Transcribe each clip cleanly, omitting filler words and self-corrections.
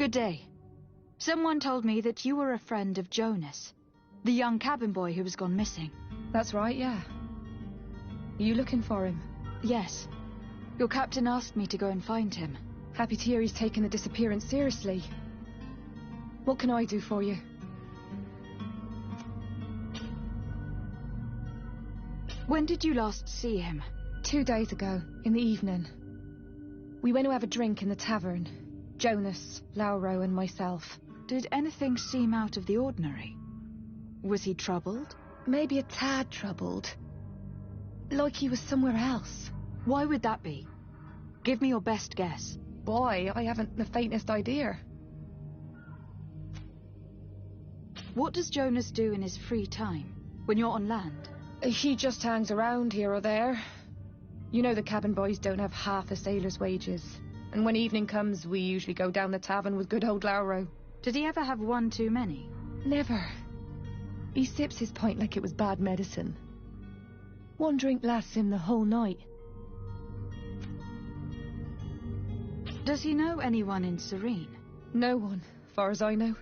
Good day. Someone told me that you were a friend of Jonas, the young cabin boy who was gone missing. That's right, yeah. Are you looking for him? Yes. Your captain asked me to go and find him. Happy to hear he's taken the disappearance seriously. What can I do for you? When did you last see him? 2 days ago, in the evening. We went to have a drink in the tavern. Jonas, Lauro and myself. Did anything seem out of the ordinary? Was he troubled? Maybe a tad troubled. Like he was somewhere else. Why would that be? Give me your best guess. Boy, I haven't the faintest idea. What does Jonas do in his free time, when you're on land? He just hangs around here or there. You know the cabin boys don't have half a sailor's wages. And when evening comes, we usually go down the tavern with good old Lauro. Did he ever have one too many? Never. He sips his pint like it was bad medicine. One drink lasts him the whole night. Does he know anyone in Serene? No one, far as I know.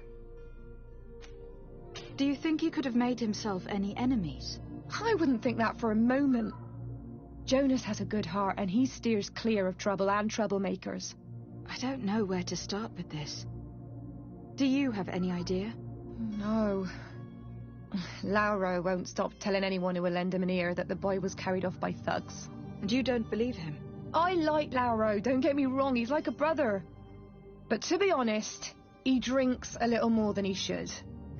Do you think he could have made himself any enemies? I wouldn't think that for a moment. Jonas has a good heart and he steers clear of trouble and troublemakers. I don't know where to start with this. Do you have any idea? No. Lauro won't stop telling anyone who will lend him an ear that the boy was carried off by thugs. And you don't believe him? I like Lauro, don't get me wrong, he's like a brother. But to be honest, he drinks a little more than he should.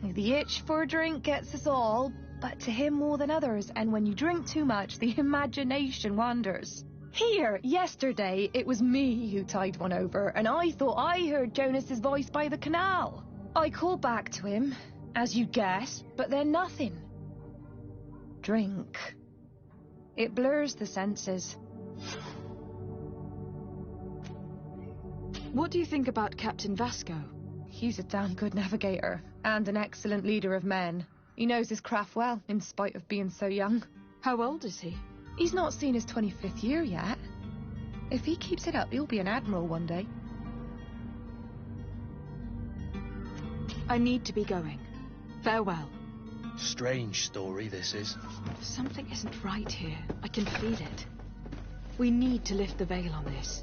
The itch for a drink gets us all, but to him more than others, and when you drink too much, the imagination wanders. Here, yesterday, it was me who tied one over, and I thought I heard Jonas's voice by the canal. I called back to him, as you guess, but then nothing. Drink. It blurs the senses. What do you think about Captain Vasco? He's a damn good navigator, and an excellent leader of men. He knows his craft well, in spite of being so young. How old is he? He's not seen his 25th year yet. If he keeps it up, he'll be an admiral one day. I need to be going. Farewell. Strange story, this is. Something isn't right here. I can feel it. We need to lift the veil on this.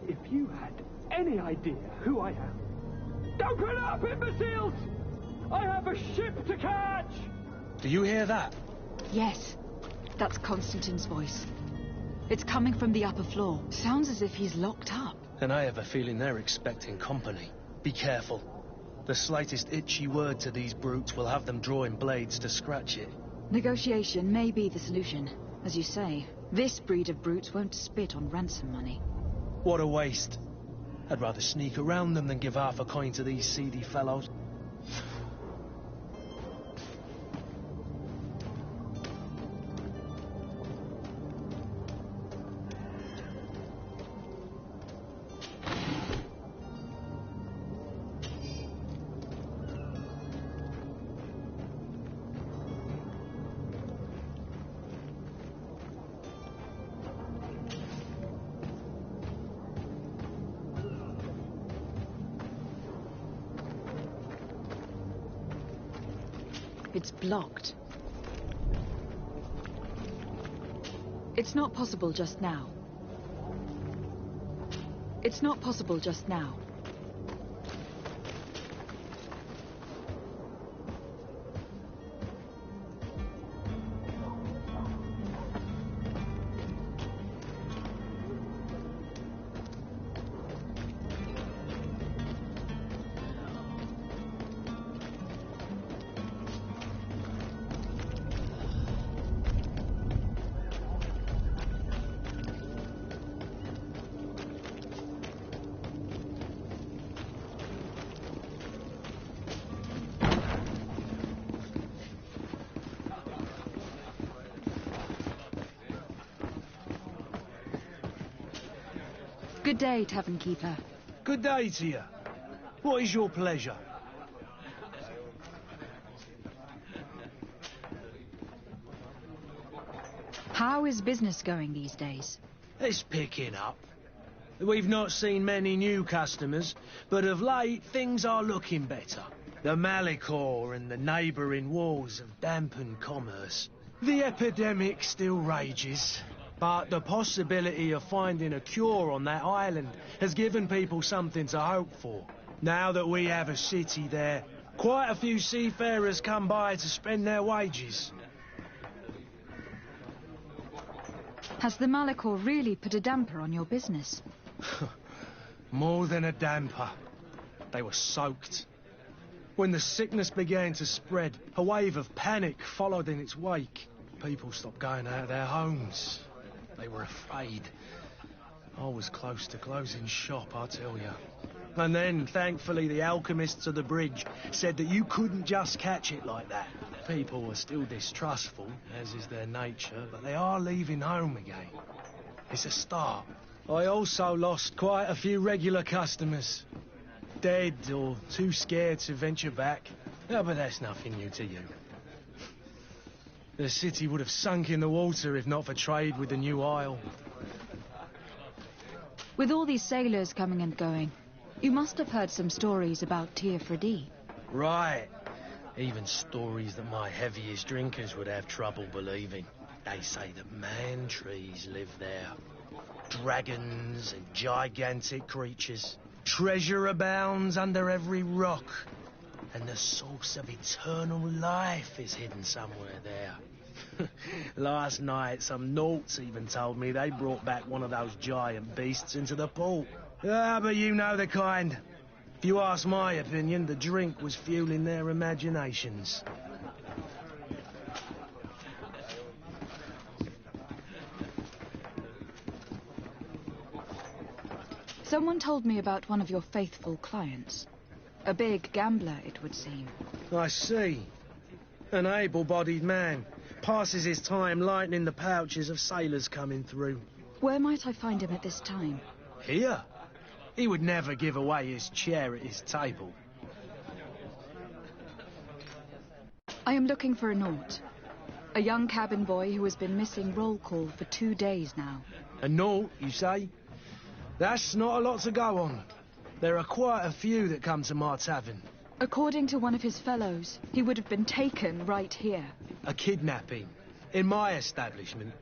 If you had any idea who I am... Open up, imbeciles! I have a ship to catch! Do you hear that? Yes, that's Constantine's voice. It's coming from the upper floor. Sounds as if he's locked up. And I have a feeling they're expecting company. Be careful. The slightest itchy word to these brutes will have them drawing blades to scratch it. Negotiation may be the solution. As you say, this breed of brutes won't spit on ransom money. What a waste. I'd rather sneak around them than give half a coin to these seedy fellows. It's blocked. It's not possible just now. It's not possible just now. Good day, tavern keeper. Good day to you. What is your pleasure? How is business going these days? It's picking up. We've not seen many new customers, but of late things are looking better. The Malicor and the neighbouring wars have dampened commerce. The epidemic still rages, but the possibility of finding a cure on that island has given people something to hope for. Now that we have a city there, quite a few seafarers come by to spend their wages. Has the Malicor really put a damper on your business? More than a damper. They were soaked. When the sickness began to spread, a wave of panic followed in its wake. People stopped going out of their homes. They were afraid. I was close to closing shop, I tell you. And then, thankfully, the alchemists of the bridge said that you couldn't just catch it like that. People are still distrustful, as is their nature, but they are leaving home again. It's a start. I also lost quite a few regular customers. Dead or too scared to venture back. Oh, but that's nothing new to you. The city would have sunk in the water if not for trade with the new isle. With all these sailors coming and going, you must have heard some stories about Tir Freddy. Right. Even stories that my heaviest drinkers would have trouble believing. They say that man-trees live there. Dragons and gigantic creatures. Treasure abounds under every rock. And the source of eternal life is hidden somewhere there. Last night, some Nauts even told me they brought back one of those giant beasts into the port. Ah, but you know the kind. If you ask my opinion, the drink was fueling their imaginations. Someone told me about one of your faithful clients. A big gambler, it would seem. I see. An able-bodied man. Passes his time lightening the pouches of sailors coming through. Where might I find him at this time? Here? He would never give away his chair at his table. I am looking for a Naut. A young cabin boy who has been missing roll call for 2 days now. A Naut, you say? That's not a lot to go on. There are quite a few that come to my tavern. According to one of his fellows, he would have been taken right here. A kidnapping? In my establishment?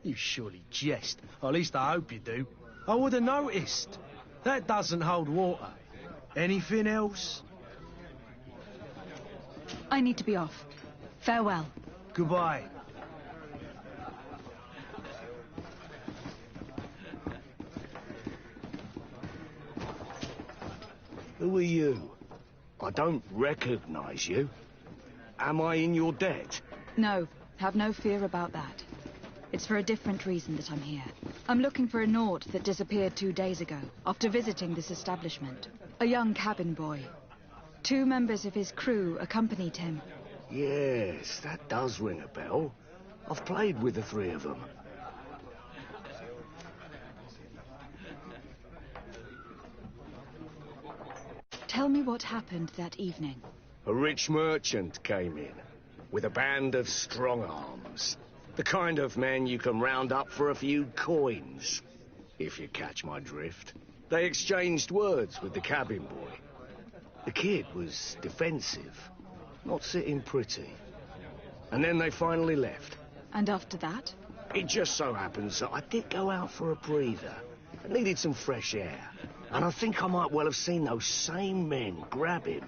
You surely jest. Or at least I hope you do. I would have noticed. That doesn't hold water. Anything else? I need to be off. Farewell. Goodbye. Who are you? I don't recognize you. Am I in your debt? No, have no fear about that. It's for a different reason that I'm here. I'm looking for a Naut that disappeared 2 days ago, after visiting this establishment. A young cabin boy. 2 members of his crew accompanied him. Yes, that does ring a bell. I've played with the 3 of them. Tell me what happened that evening. A rich merchant came in, with a band of strong arms. The kind of men you can round up for a few coins, if you catch my drift. They exchanged words with the cabin boy. The kid was defensive, not sitting pretty. And then they finally left. And after that? It just so happens that I did go out for a breather. I needed some fresh air. And I think I might well have seen those same men grab him.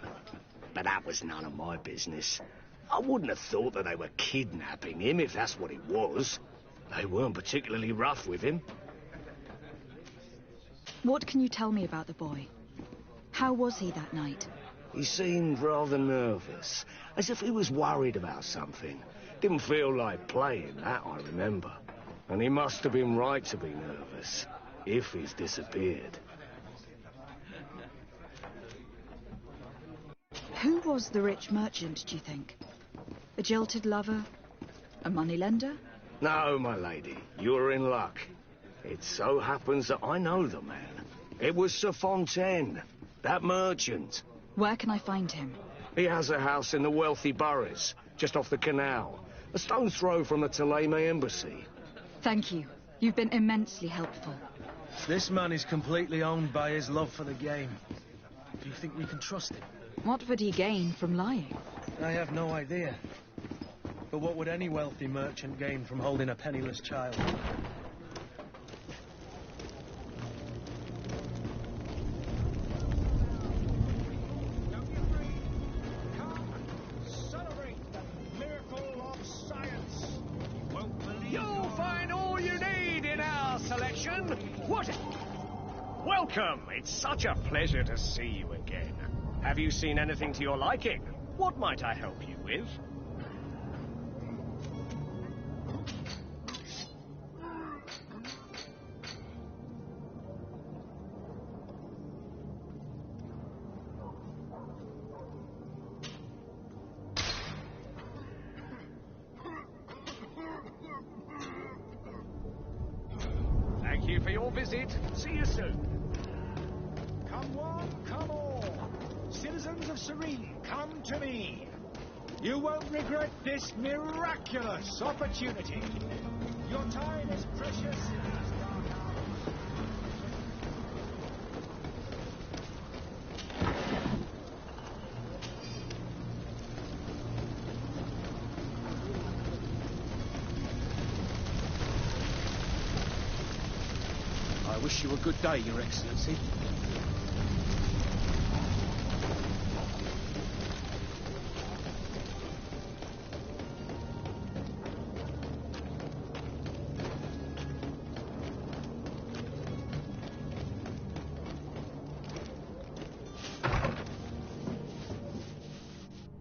But that was none of my business. I wouldn't have thought that they were kidnapping him, if that's what it was. They weren't particularly rough with him. What can you tell me about the boy? How was he that night? He seemed rather nervous, as if he was worried about something. Didn't feel like playing, that I remember. And he must have been right to be nervous, if he's disappeared. Who was the rich merchant, do you think? A jilted lover? A moneylender? No, my lady, you're in luck. It so happens that I know the man. It was Sir Fontaine, that merchant. Where can I find him? He has a house in the wealthy boroughs, just off the canal. A stone's throw from the Theleme embassy. Thank you. You've been immensely helpful. This man is completely owned by his love for the game. Do you think we can trust him? What would he gain from lying? I have no idea. But what would any wealthy merchant gain from holding a penniless child? You'll find all you need in our selection. What? Welcome. It's such a pleasure to see you again. Have you seen anything to your liking? What might I help you with? Thank you for your visit. See you soon. Come one, come all. Citizens of Serene, come to me. You won't regret this miraculous opportunity. Your time is precious as dark hours. I wish you a good day, Your Excellency.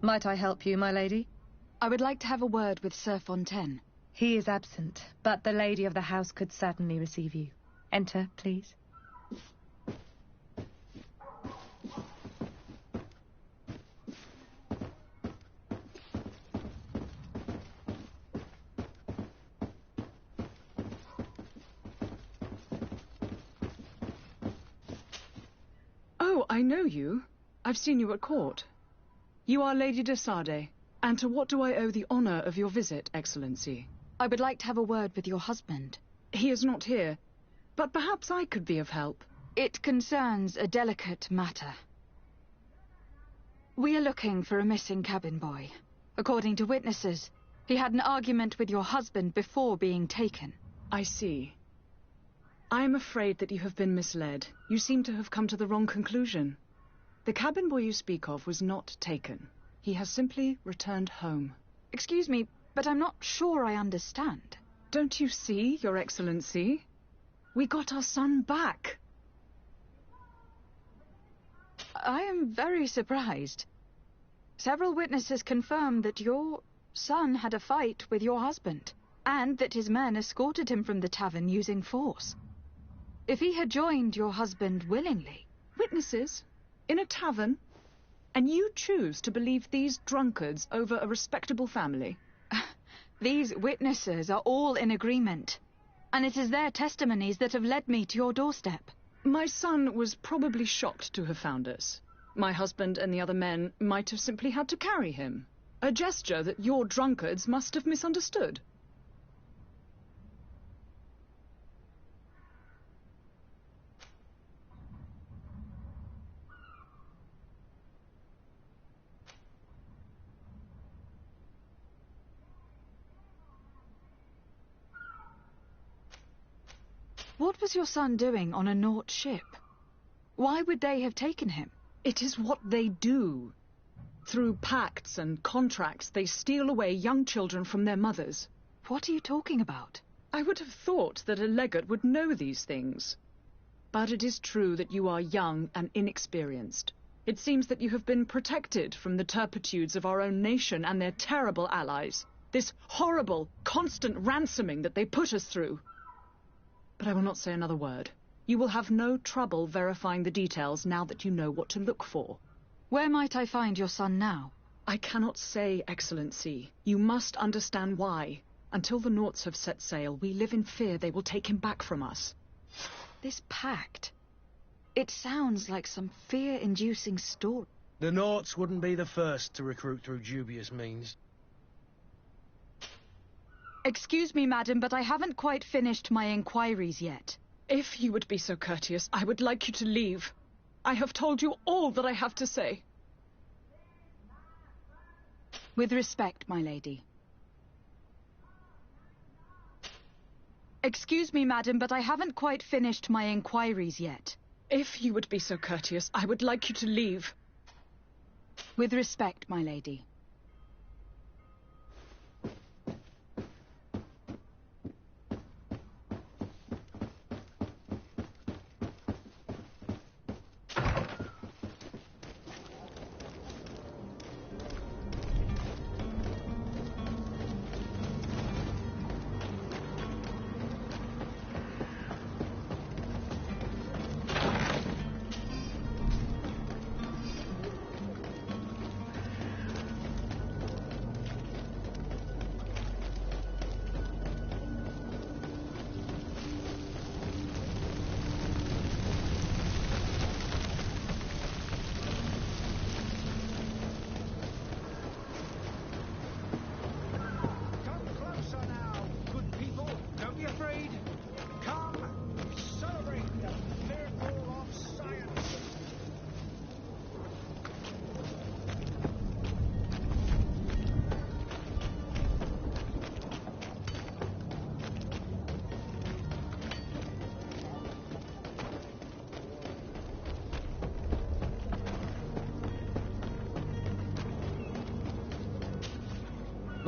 Might I help you, my lady? I would like to have a word with Sir Fontaine. He is absent, but the lady of the house could certainly receive you. Enter, please. Oh, I know you. I've seen you at court. You are Lady de Sade. And to what do I owe the honor of your visit, Excellency? I would like to have a word with your husband. He is not here, but perhaps I could be of help. It concerns a delicate matter. We are looking for a missing cabin boy. According to witnesses, he had an argument with your husband before being taken. I see. I am afraid that you have been misled. You seem to have come to the wrong conclusion. The cabin boy you speak of was not taken. He has simply returned home. Excuse me, but I'm not sure I understand. Don't you see, Your Excellency? We got our son back. I am very surprised. Several witnesses confirm that your son had a fight with your husband, and that his men escorted him from the tavern using force. If he had joined your husband willingly... Witnesses? In a tavern? And you choose to believe these drunkards over a respectable family? These witnesses are all in agreement, and it is their testimonies that have led me to your doorstep. My son was probably shocked to have found us. My husband and the other men might have simply had to carry him. A gesture that your drunkards must have misunderstood. What was your son doing on a Naut ship? Why would they have taken him? It is what they do. Through pacts and contracts, they steal away young children from their mothers. What are you talking about? I would have thought that a legate would know these things. But it is true that you are young and inexperienced. It seems that you have been protected from the turpitudes of our own nation and their terrible allies. This horrible, constant ransoming that they put us through. But I will not say another word. You will have no trouble verifying the details now that you know what to look for. Where might I find your son now? I cannot say, Excellency. You must understand why. Until the Nauts have set sail, we live in fear they will take him back from us. This pact. It sounds like some fear-inducing story. The Nauts wouldn't be the first to recruit through dubious means. Excuse me, madam, but I haven't quite finished my inquiries yet. If you would be so courteous, I would like you to leave. I have told you all that I have to say. With respect, my lady. Excuse me, madam, but I haven't quite finished my inquiries yet. If you would be so courteous, I would like you to leave. With respect, my lady.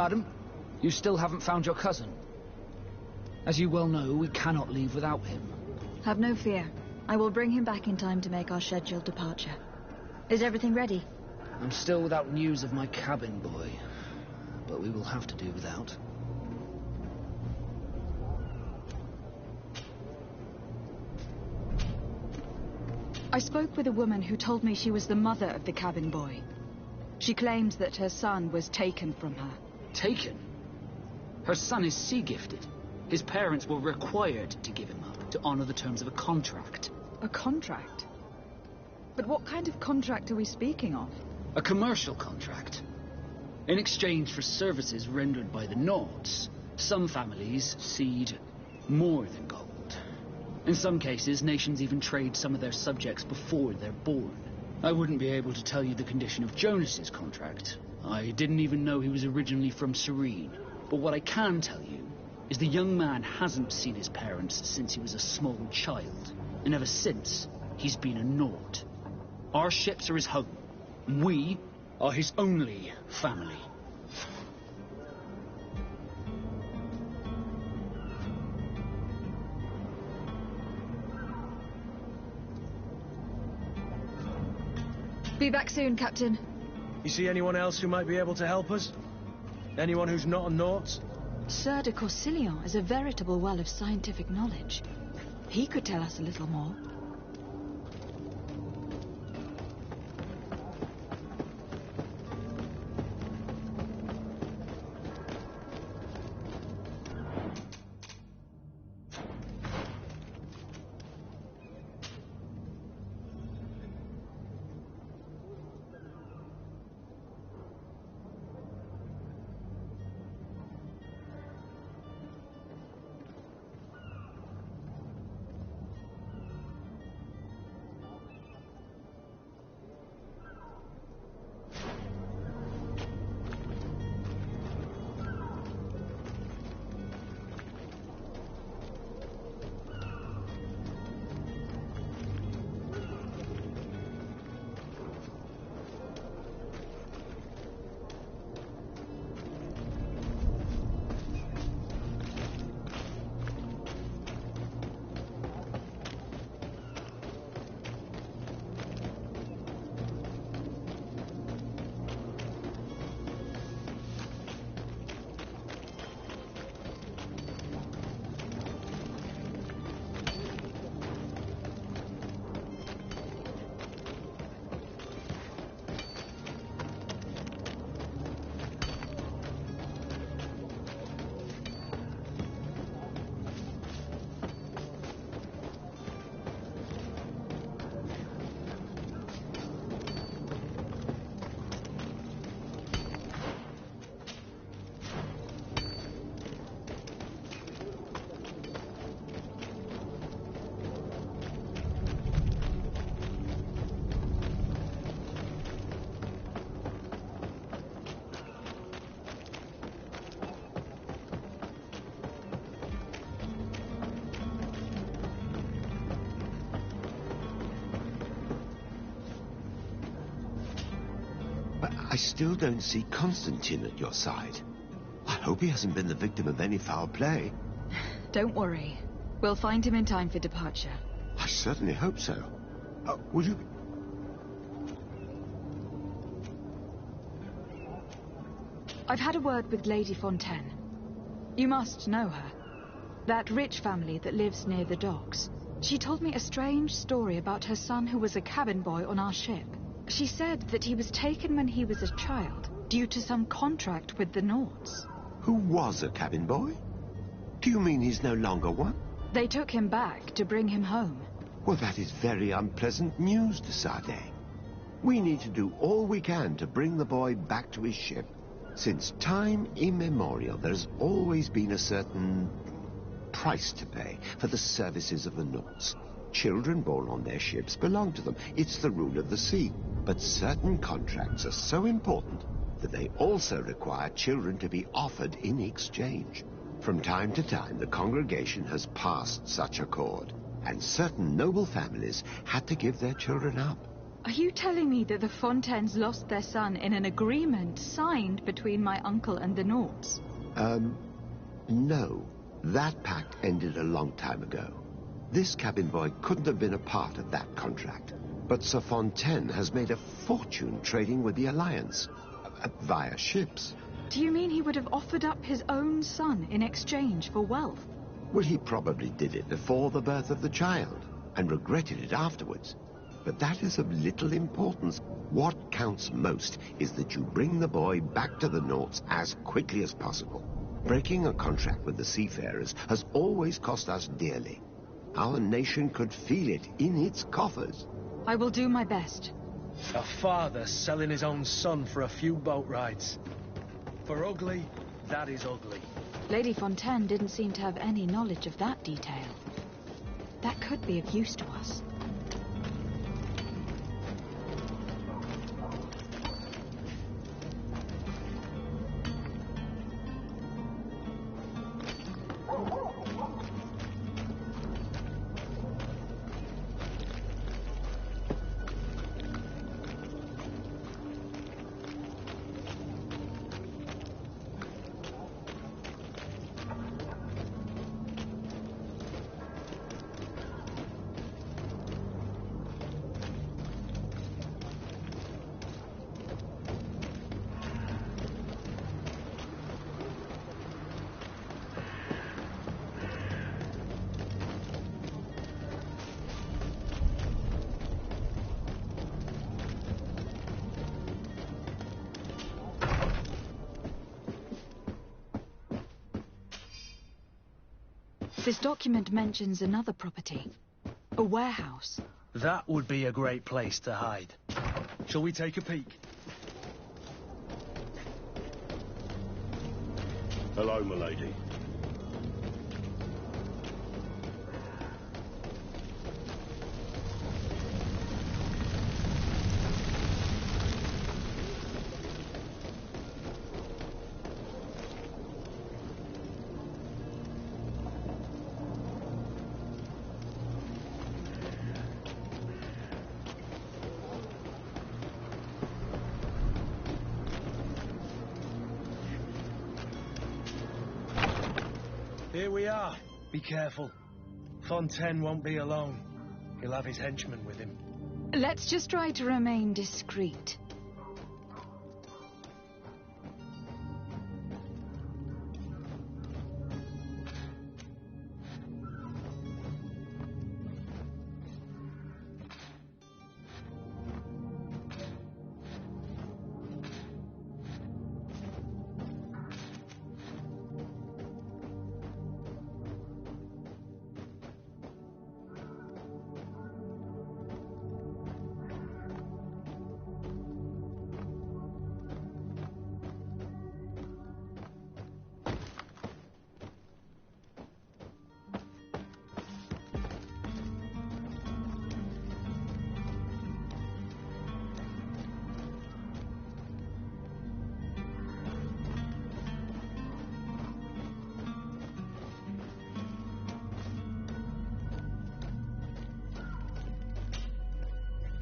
Madam, you still haven't found your cousin. As you well know, we cannot leave without him. Have no fear. I will bring him back in time to make our scheduled departure. Is everything ready? I'm still without news of my cabin boy, but we will have to do without. I spoke with a woman who told me she was the mother of the cabin boy. She claims that her son was taken from her. Taken? Her son is sea-gifted. His parents were required to give him up to honor the terms of a contract. A contract? But what kind of contract are we speaking of? A commercial contract. In exchange for services rendered by the Nauts, some families cede more than gold. In some cases, nations even trade some of their subjects before they're born. I wouldn't be able to tell you the condition of Jonas's contract. I didn't even know he was originally from Serene. But what I can tell you is the young man hasn't seen his parents since he was a small child. And ever since, he's been a Naut. Our ships are his home. We are his only family. Be back soon, Captain. You see anyone else who might be able to help us? Anyone who's not a Naut? Sir de Corsilion is a veritable well of scientific knowledge. He could tell us a little more. I still don't see Constantine at your side. I hope he hasn't been the victim of any foul play. Don't worry. We'll find him in time for departure. I certainly hope so. Will you... I've had a word with Lady Fontaine. You must know her. That rich family that lives near the docks. She told me a strange story about her son who was a cabin boy on our ship. She said that he was taken when he was a child, due to some contract with the Nauts. Who was a cabin boy? Do you mean he's no longer one? They took him back to bring him home. Well, that is very unpleasant news, de Sade. We need to do all we can to bring the boy back to his ship. Since time immemorial, there's always been a certain price to pay for the services of the Nauts. Children born on their ships belong to them. It's the rule of the sea. But certain contracts are so important that they also require children to be offered in exchange. From time to time, the congregation has passed such accord, and certain noble families had to give their children up. Are you telling me that the Fontaines lost their son in an agreement signed between my uncle and the Nauts? No. That pact ended a long time ago. This cabin boy couldn't have been a part of that contract. But Sir Fontaine has made a fortune trading with the Alliance, via ships. Do you mean he would have offered up his own son in exchange for wealth? Well, he probably did it before the birth of the child, and regretted it afterwards. But that is of little importance. What counts most is that you bring the boy back to the Nauts as quickly as possible. Breaking a contract with the seafarers has always cost us dearly. Our nation could feel it in its coffers. I will do my best. A father selling his own son for a few boat rides. For ugly, that is ugly. Lady Fontaine didn't seem to have any knowledge of that detail. That could be of use to us. This document mentions another property. A warehouse. That would be a great place to hide. Shall we take a peek? Hello, milady. Here we are. Be careful. Fontaine won't be alone. He'll have his henchmen with him. Let's just try to remain discreet.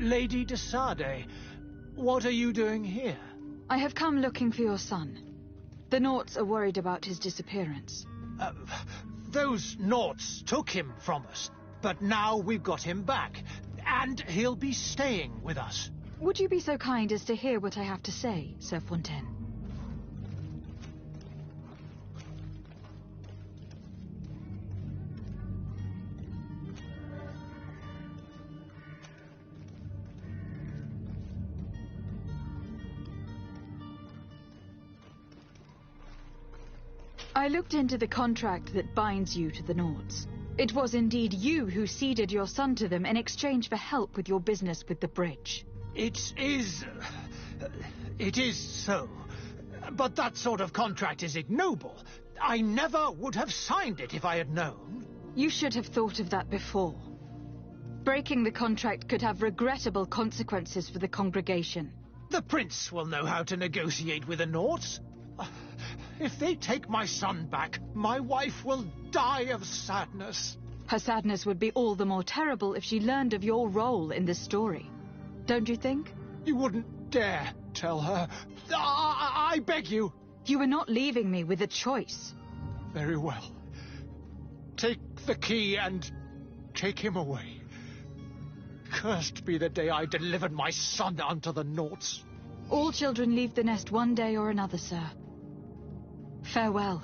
Lady de Sade, what are you doing here? I have come looking for your son. The Naughts are worried about his disappearance. Those Naughts took him from us, but now we've got him back, and he'll be staying with us. Would you be so kind as to hear what I have to say, Sir Fontaine? I looked into the contract that binds you to the Naughts. It was indeed you who ceded your son to them in exchange for help with your business with the bridge. It is so. But that sort of contract is ignoble. I never would have signed it if I had known. You should have thought of that before. Breaking the contract could have regrettable consequences for the congregation. The prince will know how to negotiate with the Naughts. If they take my son back, my wife will die of sadness. Her sadness would be all the more terrible if she learned of your role in this story. Don't you think? You wouldn't dare tell her. I beg you. You were not leaving me with a choice. Very well. Take the key and take him away. Cursed be the day I delivered my son unto the Naughts. All children leave the nest one day or another, sir. Farewell.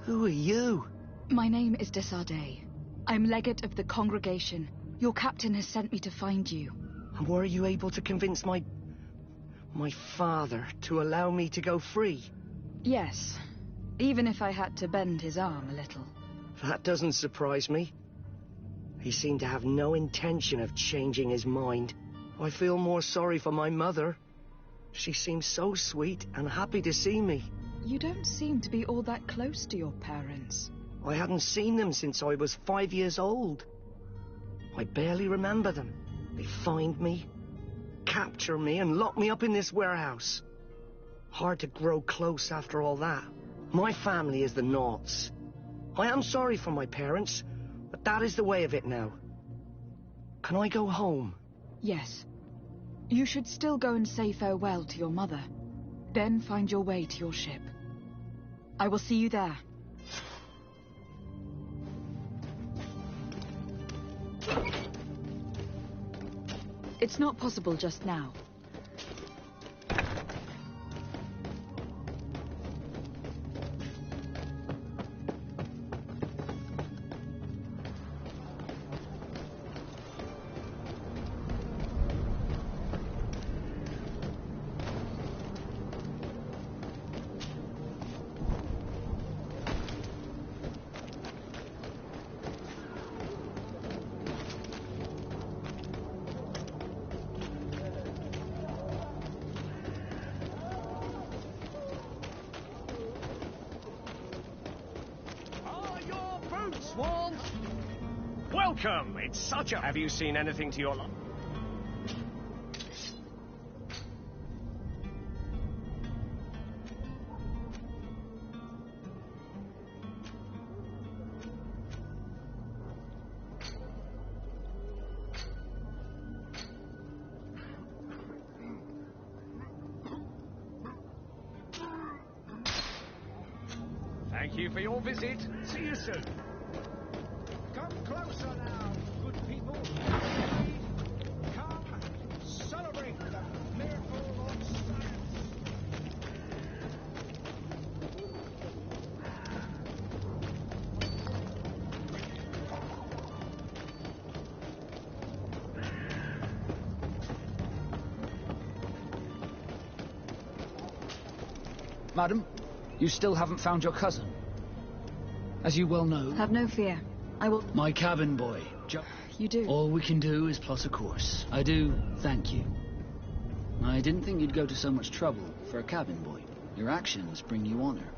Who are you? My name is Desardet. I'm legate of the congregation. Your captain has sent me to find you. And were you able to convince my father to allow me to go free? Yes, even if I had to bend his arm a little. That doesn't surprise me. He seemed to have no intention of changing his mind. I feel more sorry for my mother. She seemed so sweet and happy to see me. You don't seem to be all that close to your parents. I hadn't seen them since I was 5 years old. I barely remember them. They find me, capture me, and lock me up in this warehouse. Hard to grow close after all that. My family is the Naughts. I am sorry for my parents, but that is the way of it now. Can I go home? Yes. You should still go and say farewell to your mother. Then find your way to your ship. I will see you there. It's not possible just now. Welcome! It's such a... Have you seen anything to your life? Thank you for your visit. See you soon. Come closer now, good people. Come celebrate the miracle of science. Madam, you still haven't found your cousin. As you well know... Have no fear. I will... My cabin boy. You do? All we can do is plot a course. I do thank you. I didn't think you'd go to so much trouble for a cabin boy. Your actions bring you honor.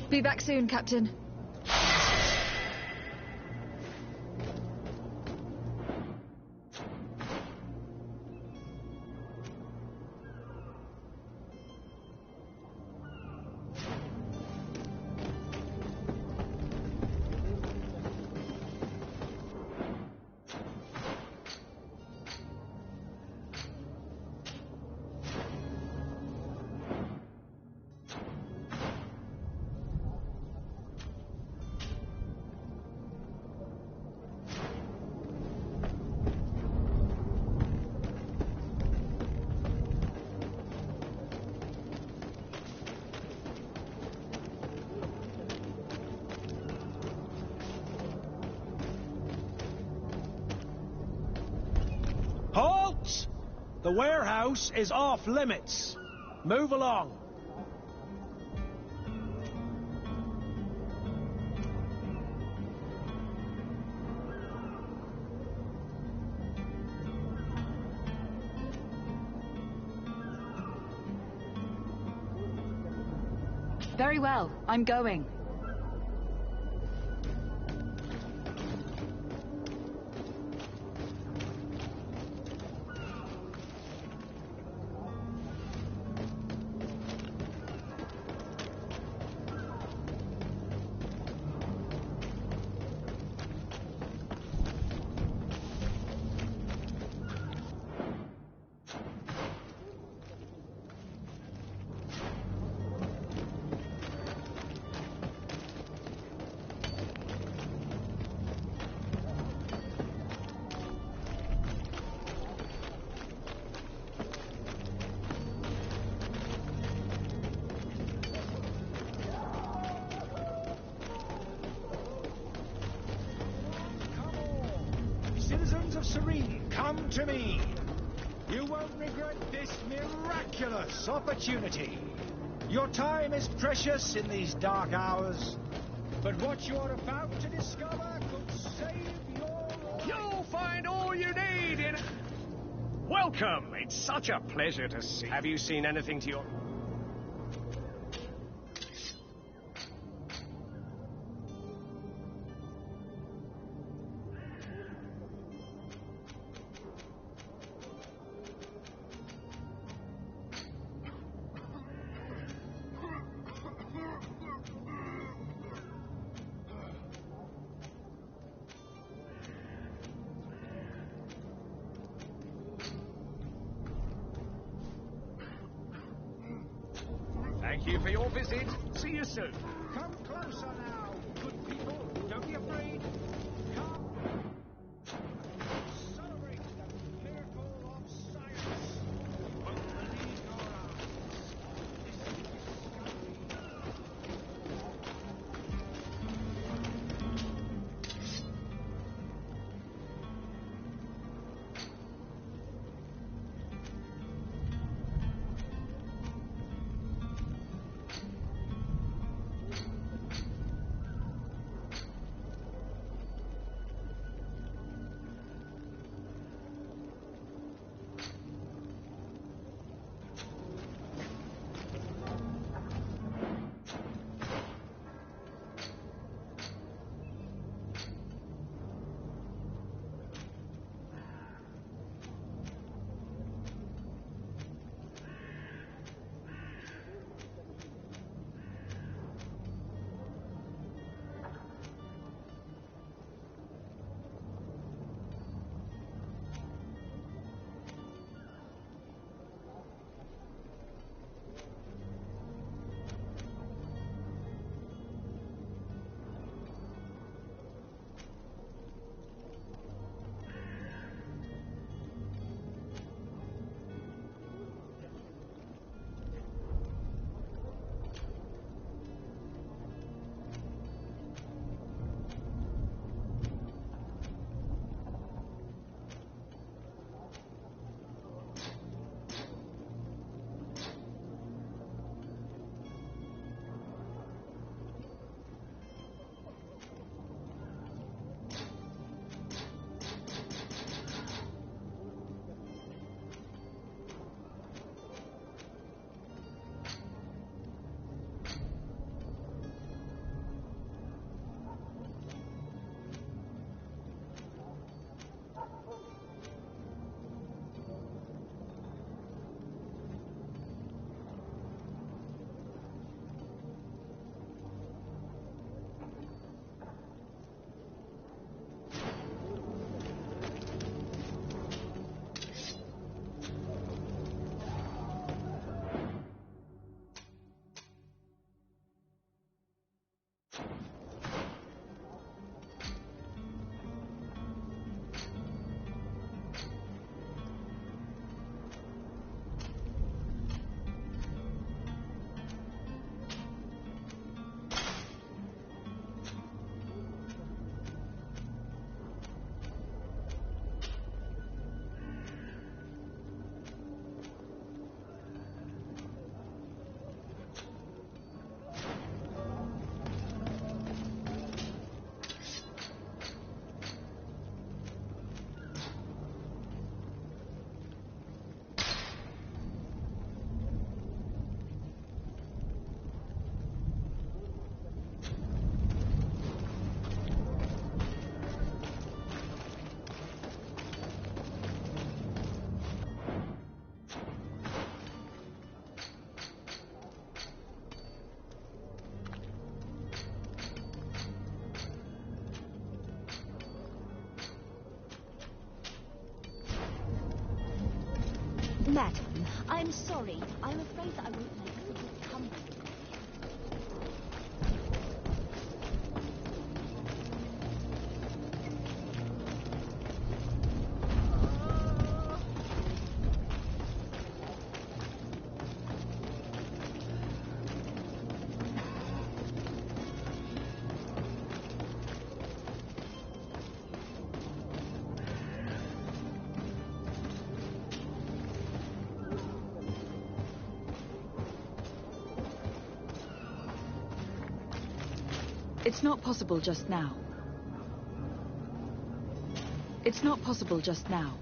Be back soon, Captain. Halt! The warehouse is off limits. Move along. Very well. I'm going. Citizens of Serene, come to me. You won't regret this miraculous opportunity. Your time is precious in these dark hours, but what you are about to discover could save your life. You'll find all you need in... Welcome! It's such a pleasure to see. Have you seen anything to your... Thank you for your visit. See you soon. Come closer now, good people. Don't be afraid. Come. Celebrate the miracle of science. You won't believe your eyes. Madam, I'm sorry. I'm afraid that I won't make for good company. It's not possible just now. It's not possible just now.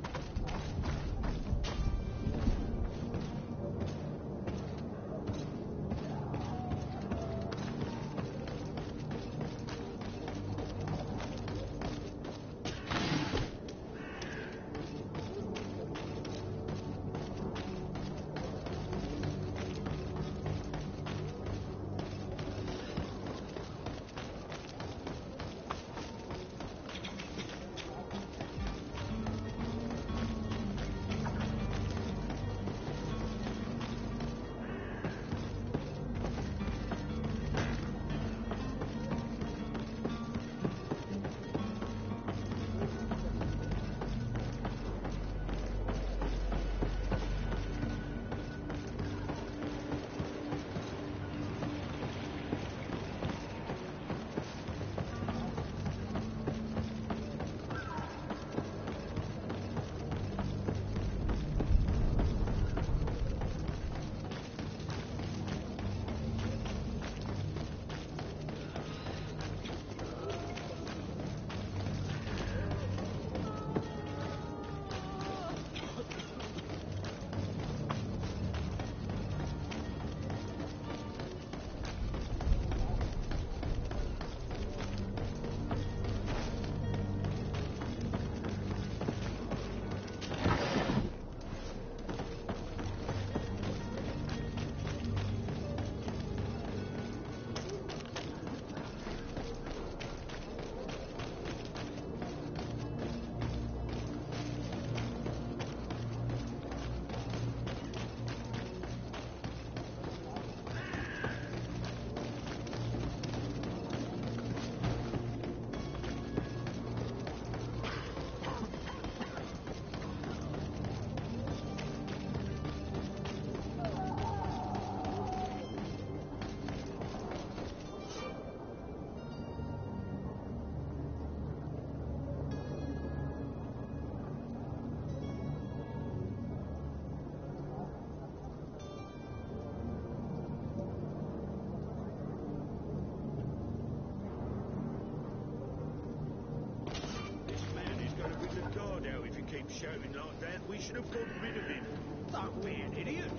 Shouting like that, we should have got rid of him. Don't be an idiot.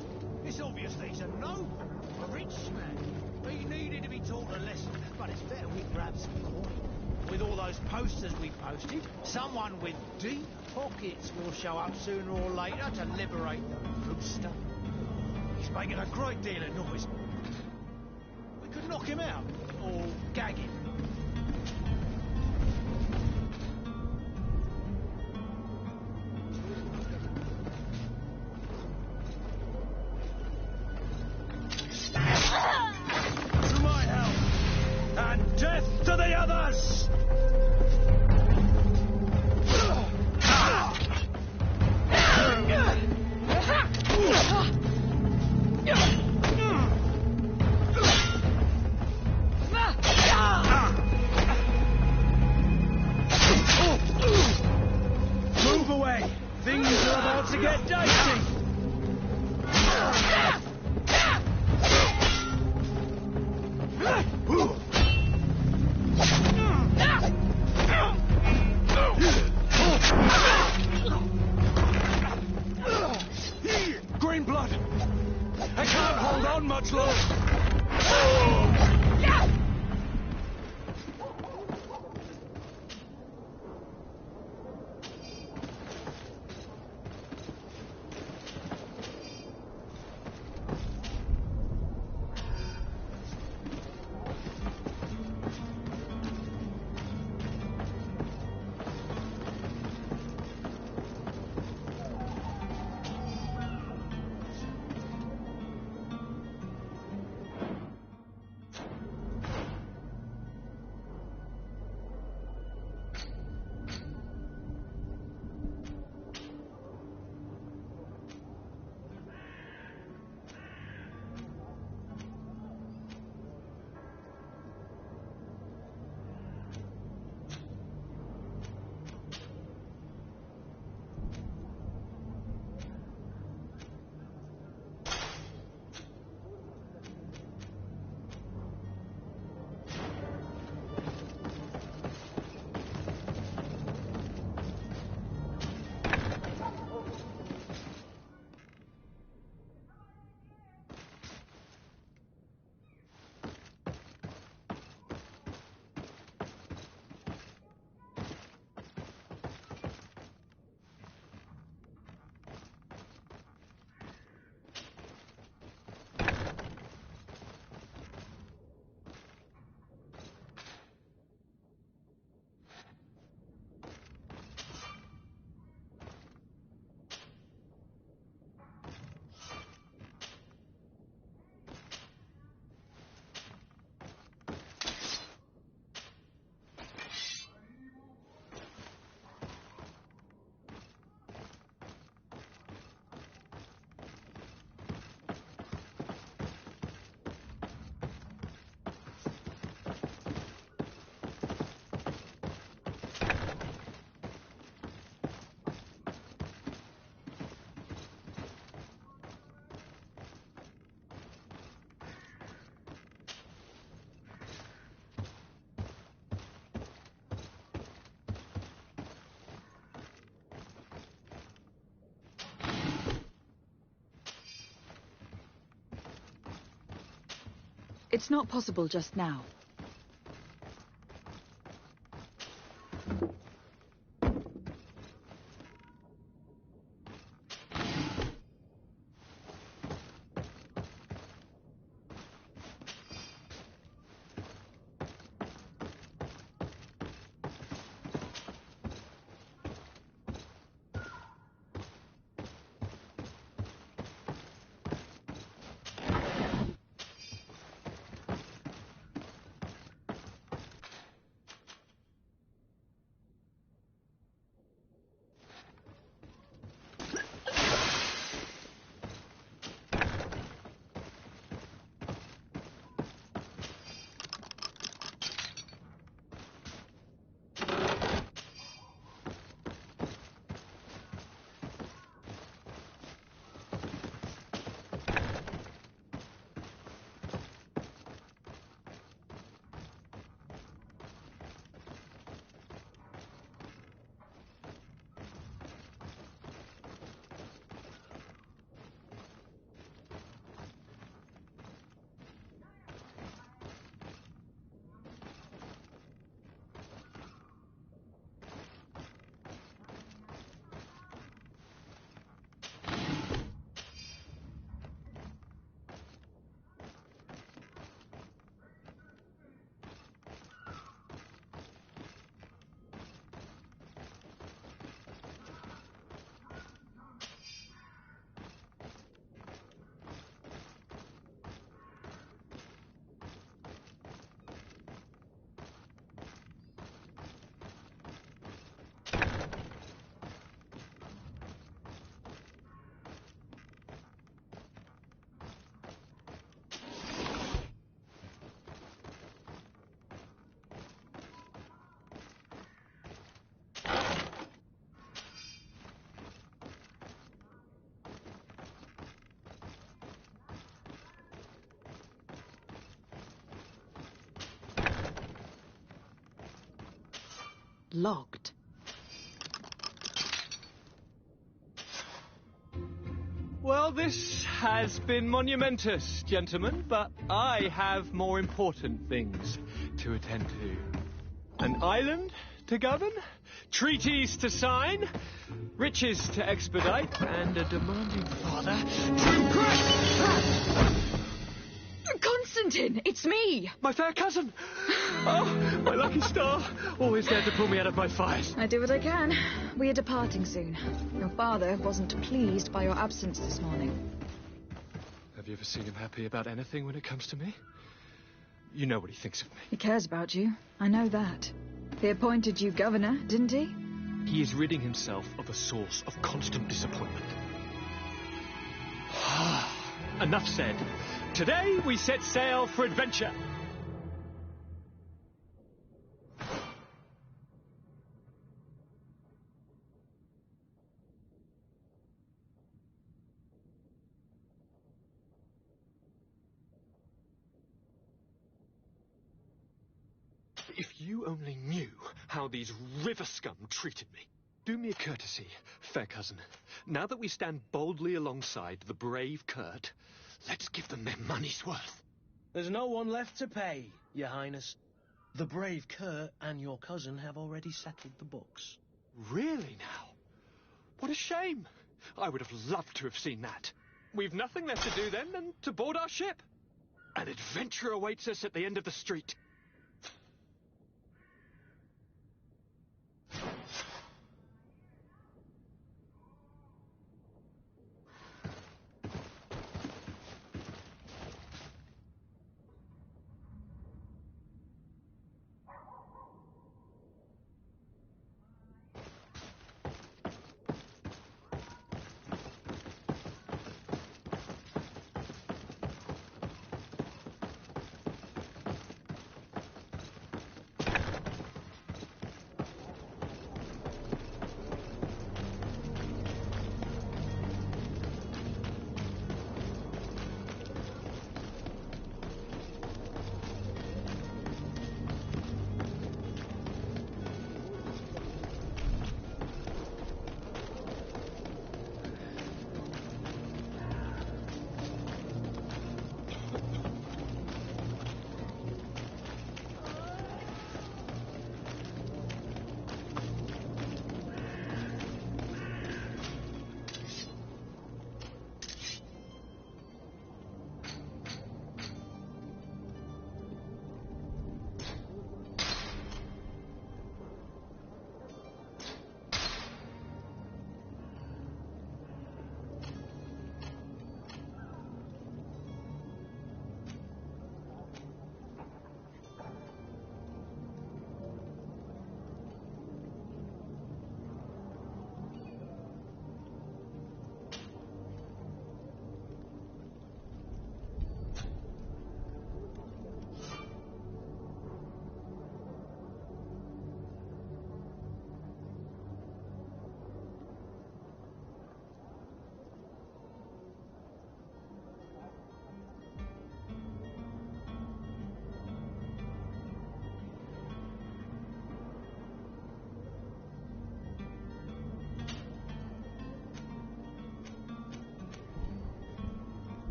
It's obvious that he's a noble, a rich man. He needed to be taught a lesson, but it's better we grab some coin. With all those posters we posted, someone with deep pockets will show up sooner or later to liberate the rooster. He's making a great deal of noise. We could knock him out, or gag him. It's not possible just now. Locked. Well, this has been monumentous, gentlemen, but I have more important things to attend to. An island to govern, treaties to sign, riches to expedite, and a demanding father to impress. Constantine, it's me! My fair cousin! Oh, my lucky star, always there to pull me out of my fight. I do what I can. We are departing soon. Your father wasn't pleased by your absence this morning. Have you ever seen him happy about anything when it comes to me? You know what he thinks of me. He cares about you. I know that. He appointed you governor, didn't he? He is ridding himself of a source of constant disappointment. Enough said. Today we set sail for adventure. If you only knew how these river scum treated me. Do me a courtesy, fair cousin. Now that we stand boldly alongside the brave Kurt, let's give them their money's worth. There's no one left to pay, Your Highness. The brave Kurt and your cousin have already settled the books. Really now? What a shame. I would have loved to have seen that. We've nothing left to do then than to board our ship. An adventure awaits us at the end of the street.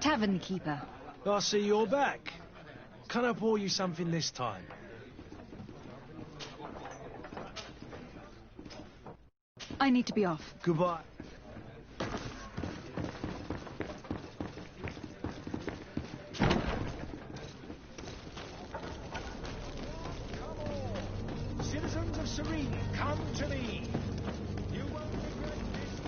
Tavern keeper. I see you're back. Can I pour you something this time? I need to be off. Goodbye. Citizens of Serene, come to me. You won't regret this.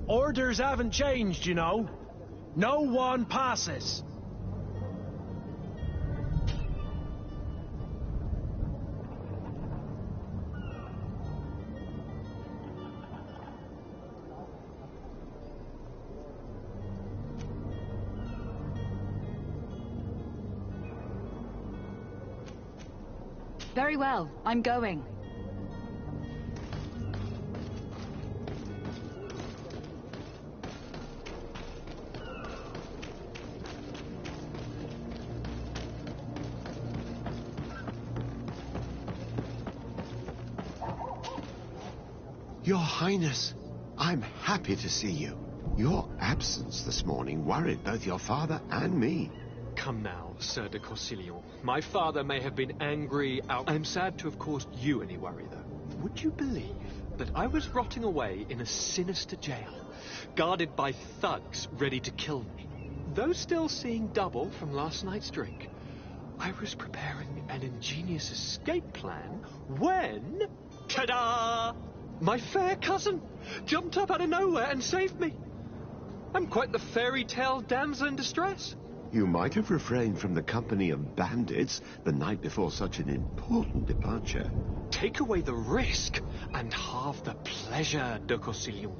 Orders haven't changed, you know. No one passes. Very well, I'm going. Your Highness, I'm happy to see you. Your absence this morning worried both your father and me. Come now, Sir de Corsilion. My father may have been angry out... I'm sad to have caused you any worry, though. Would you believe that I was rotting away in a sinister jail, guarded by thugs ready to kill me? Though still seeing double from last night's drink, I was preparing an ingenious escape plan when... Ta-da! My fair cousin jumped up out of nowhere and saved me. I'm quite the fairy tale damsel in distress. You might have refrained from the company of bandits the night before such an important departure. Take away the risk and halve the pleasure, de Corsilion.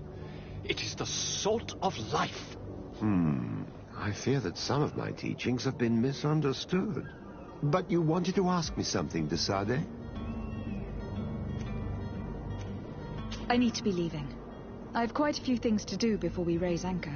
It is the salt of life. I fear that some of my teachings have been misunderstood. But you wanted to ask me something, de Sade? I need to be leaving. I have quite a few things to do before we raise anchor.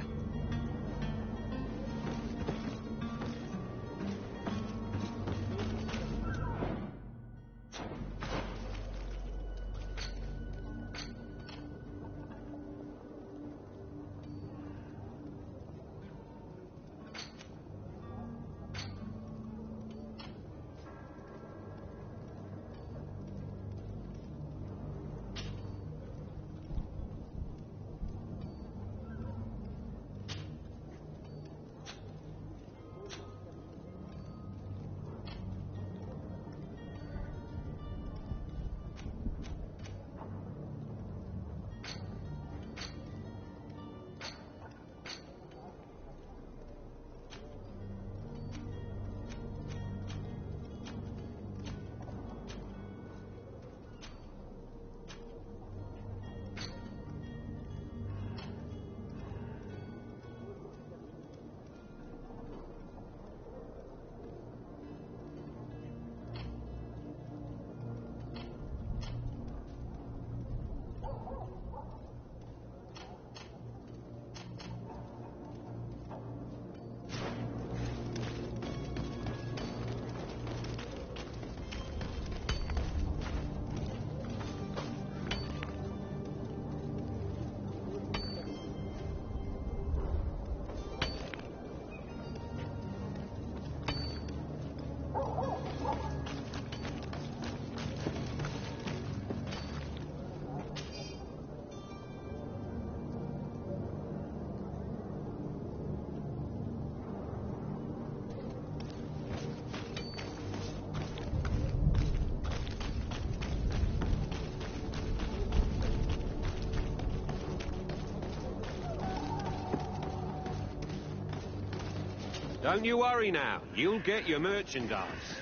Don't you worry now. You'll get your merchandise.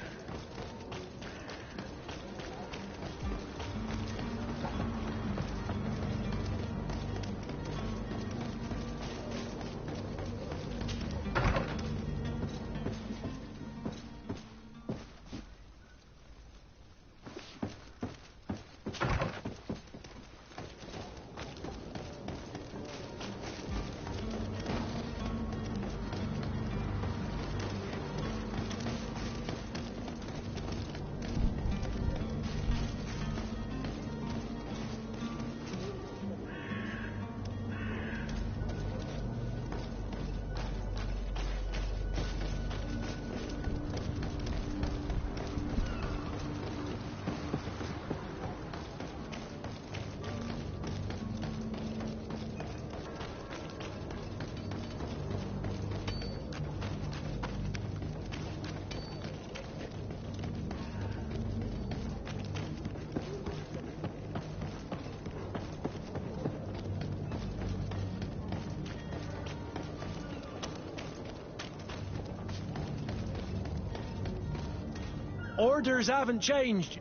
Orders haven't changed.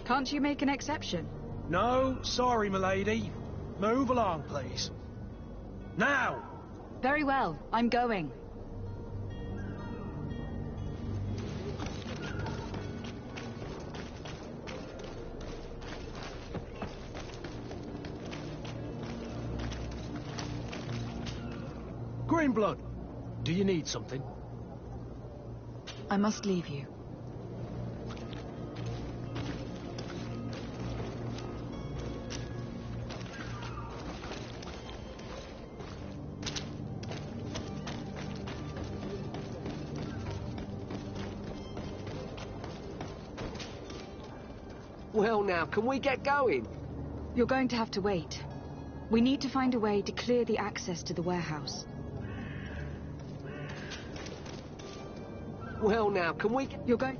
Can't you make an exception? No, sorry, milady. Move along, please. Now! Very well, I'm going. Greenblood, do you need something? I must leave you. Well now, can we get going? You're going to have to wait. We need to find a way to clear the access to the warehouse. Well now, can we get... You're going...